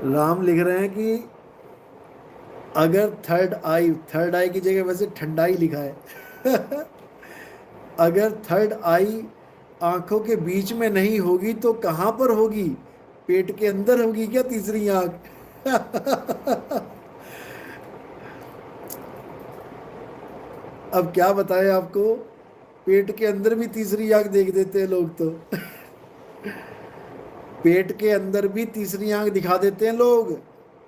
राम लिख रहे हैं कि अगर थर्ड आई की जगह वैसे ठंडाई लिखा है। अगर थर्ड आई आंखों के बीच में नहीं होगी तो कहां पर होगी? पेट के अंदर होगी क्या तीसरी आंख? अब क्या बताएं आपको, पेट के अंदर भी तीसरी आंख देख देते हैं लोग तो। पेट के अंदर भी तीसरी आंख दिखा देते हैं लोग,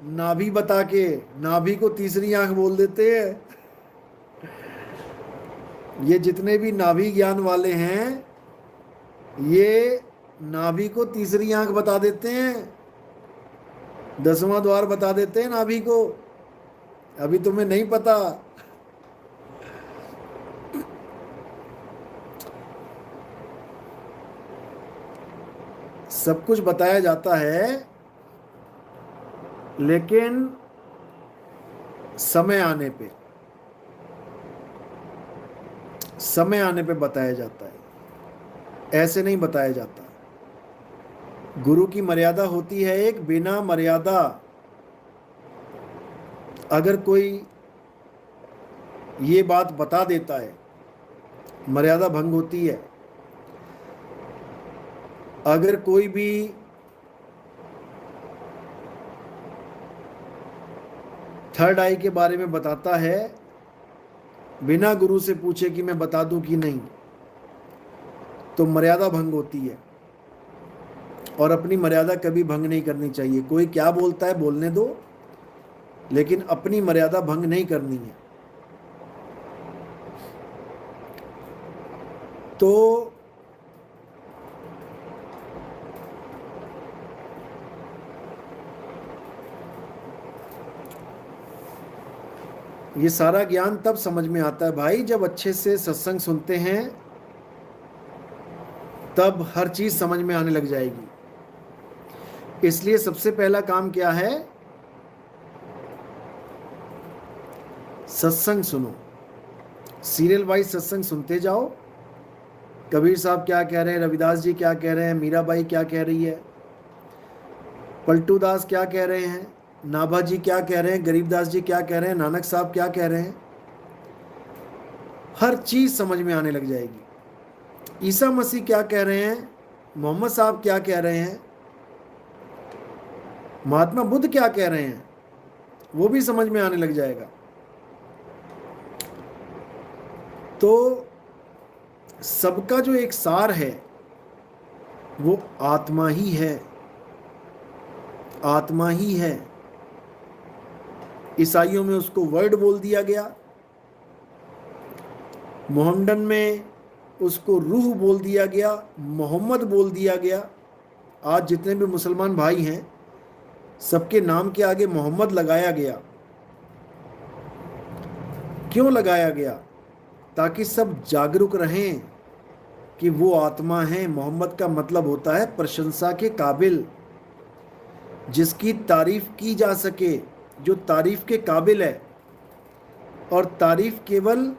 नाभि बता के। नाभि को तीसरी आंख बोल देते हैं। ये जितने भी नाभि ज्ञान वाले हैं, ये नाभि को तीसरी आंख बता देते हैं, 10वां द्वार बता देते हैं नाभि को। अभी तुम्हें नहीं पता। सब कुछ बताया जाता है, लेकिन समय आने पे, समय आने पे बताया जाता है, ऐसे नहीं बताया जाता। गुरु की मर्यादा होती है एक, बिना मर्यादा अगर कोई ये बात बता देता है, मर्यादा भंग होती है। अगर कोई भी थर्ड आई के बारे में बताता है, बिना गुरु से पूछे कि मैं बता दूं कि नहीं, तो मर्यादा भंग होती है। और अपनी मर्यादा कभी भंग नहीं करनी चाहिए। कोई क्या बोलता है बोलने दो, लेकिन अपनी मर्यादा भंग नहीं करनी है। तो ये सारा ज्ञान तब समझ में आता है भाई, जब अच्छे से सत्संग सुनते हैं, तब हर चीज समझ में आने लग जाएगी। इसलिए सबसे पहला काम क्या है? सत्संग सुनो, सीरियल वाइज सत्संग सुनते जाओ। कबीर साहब क्या कह रहे हैं, रविदास जी क्या कह रहे हैं, मीराबाई क्या कह रही है, पलटू दास क्या कह रहे हैं, नाभा जी क्या कह रहे हैं, गरीबदास जी क्या कह रहे हैं, नानक साहब क्या कह रहे हैं, हर चीज समझ में आने लग जाएगी। ईसा मसीह क्या कह रहे हैं, मोहम्मद साहब क्या कह रहे हैं, महात्मा बुद्ध क्या कह रहे हैं, वो भी समझ में आने लग जाएगा। तो सबका जो एक सार है, वो आत्मा ही है, आत्मा ही है। ईसाइयों में उसको वर्ड बोल दिया गया, मोहम्मडन में उसको रूह बोल दिया गया, मोहम्मद बोल दिया गया। आज जितने भी मुसलमान भाई हैं, सबके नाम के आगे मोहम्मद लगाया गया। क्यों लगाया गया? ताकि सब जागरूक रहें कि वो आत्मा है। मोहम्मद का मतलब होता है प्रशंसा के काबिल, जिसकी तारीफ की जा सके, जो तारीफ के काबिल है। और तारीफ केवल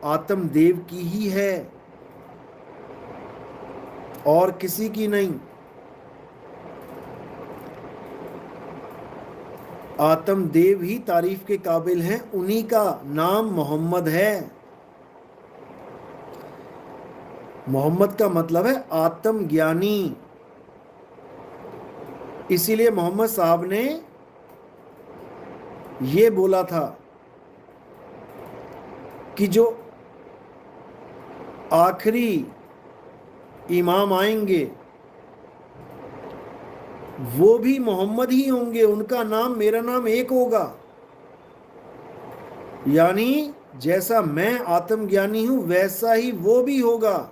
आत्मदेव की ही है, और किसी की नहीं। आत्मदेव ही तारीफ के काबिल हैं, उन्हीं का नाम मोहम्मद है। मोहम्मद का मतलब है आत्मज्ञानी। इसीलिए मोहम्मद साहब ने ये बोला था कि जो आखिरी इमाम आएंगे वो भी मोहम्मद ही होंगे, उनका नाम मेरा नाम एक होगा। यानी जैसा मैं आत्मज्ञानी हूं, वैसा ही वो भी होगा।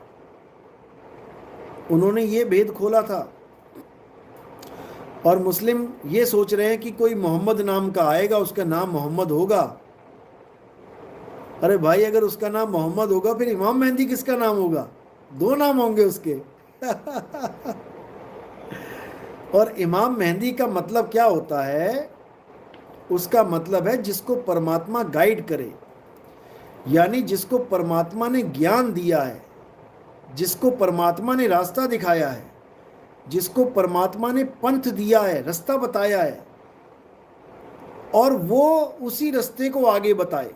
उन्होंने ये भेद खोला था। और मुस्लिम ये सोच रहे हैं कि कोई मोहम्मद नाम का आएगा, उसका नाम मोहम्मद होगा। अरे भाई, अगर उसका नाम मोहम्मद होगा, फिर इमाम मेहंदी किसका नाम होगा? दो नाम होंगे उसके। और इमाम मेहंदी का मतलब क्या होता है? उसका मतलब है जिसको परमात्मा गाइड करे, यानी जिसको परमात्मा ने ज्ञान दिया है, जिसको परमात्मा ने रास्ता दिखाया है, जिसको परमात्मा ने पंथ दिया है, रास्ता बताया है, और वो उसी रास्ते को आगे बताए,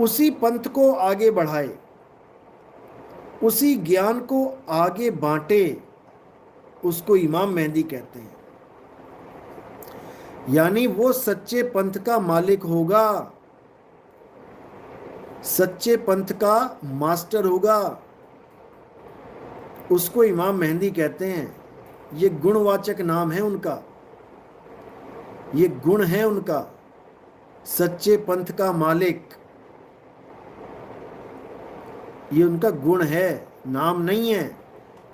उसी पंथ को आगे बढ़ाए, उसी ज्ञान को आगे बांटे, उसको इमाम मेहंदी कहते हैं। यानी वो सच्चे पंथ का मालिक होगा, सच्चे पंथ का मास्टर होगा, उसको इमाम मेहंदी कहते हैं। ये गुणवाचक नाम है उनका, ये गुण है उनका, सच्चे पंथ का मालिक, ये उनका गुण है, नाम नहीं है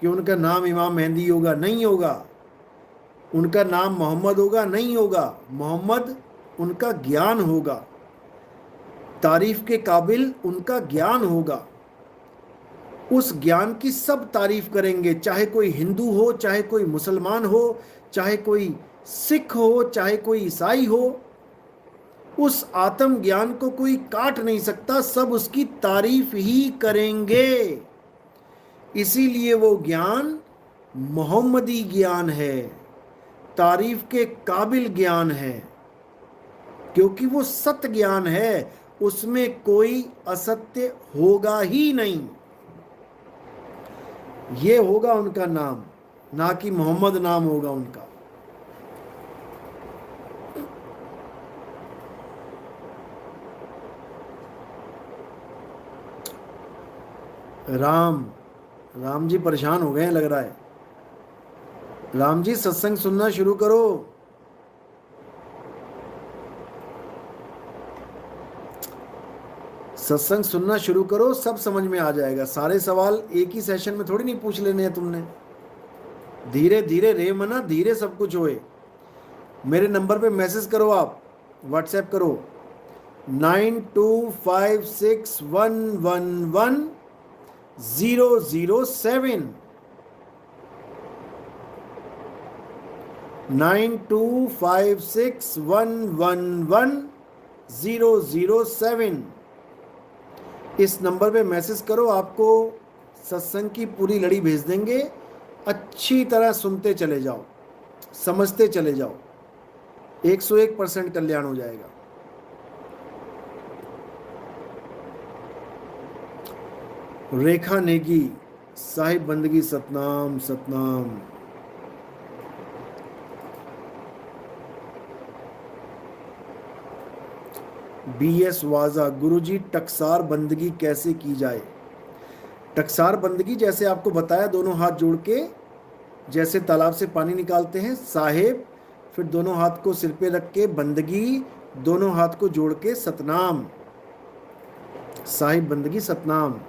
कि उनका नाम इमाम मेहंदी होगा, नहीं होगा। उनका नाम मोहम्मद होगा, नहीं होगा। मोहम्मद उनका ज्ञान होगा, तारीफ के काबिल उनका ज्ञान होगा। उस ज्ञान की सब तारीफ करेंगे, चाहे कोई हिंदू हो, चाहे कोई मुसलमान हो, चाहे कोई सिख हो, चाहे कोई ईसाई हो। उस आत्म ज्ञान को कोई काट नहीं सकता, सब उसकी तारीफ ही करेंगे। इसीलिए वो ज्ञान मोहम्मदी ज्ञान है, तारीफ के काबिल ज्ञान है, क्योंकि वो सत्य ज्ञान है, उसमें कोई असत्य होगा ही नहीं। ये होगा उनका नाम, ना कि मोहम्मद नाम होगा उनका। राम जी परेशान हो गए हैं लग रहा है। राम जी सत्संग सुनना शुरू करो। सत्संग सुनना शुरू करो, सब समझ में आ जाएगा। सारे सवाल एक ही सेशन में थोड़ी नहीं पूछ लेने हैं तुमने। धीरे धीरे रे मना, धीरे सब कुछ होए। मेरे नंबर पे मैसेज करो, आप व्हाट्सएप करो 9256111007 9256111007। इस नंबर पे मैसेज करो, आपको सत्संग की पूरी लड़ी भेज देंगे। अच्छी तरह सुनते चले जाओ, समझते चले जाओ, 101% कल्याण हो जाएगा। रेखा नेगी, साहिब बंदगी सतनाम सतनाम। BS वाजा, गुरुजी टकसार बंदगी कैसे की जाए? टकसार बंदगी जैसे आपको बताया, दोनों हाथ जोड़ के जैसे तालाब से पानी निकालते हैं साहेब, फिर दोनों हाथ को सिर पे रख के बंदगी, दोनों हाथ को जोड़ के सतनाम, साहिब बंदगी सतनाम।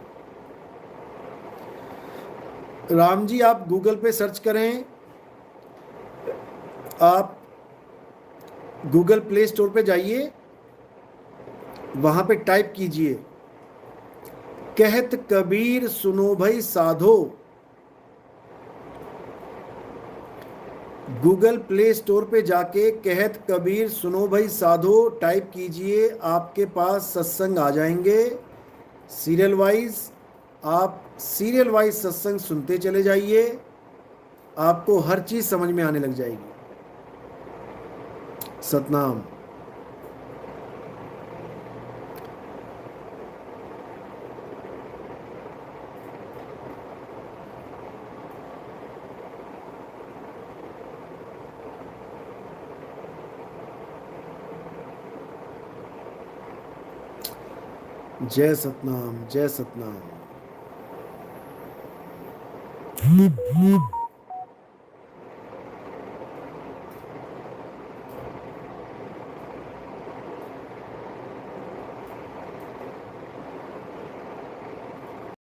राम जी आप गूगल पे सर्च करें, आप गूगल प्ले स्टोर पे जाइए, वहां पे टाइप कीजिए कहत कबीर सुनो भाई साधो। गूगल प्ले स्टोर पे जाके कहत कबीर सुनो भाई साधो टाइप कीजिए, आपके पास सत्संग आ जाएंगे सीरियल वाइज। आप सीरियल वाइज सत्संग सुनते चले जाइए, आपको हर चीज समझ में आने लग जाएगी। सतनाम। जय सतनाम, जय सतनाम।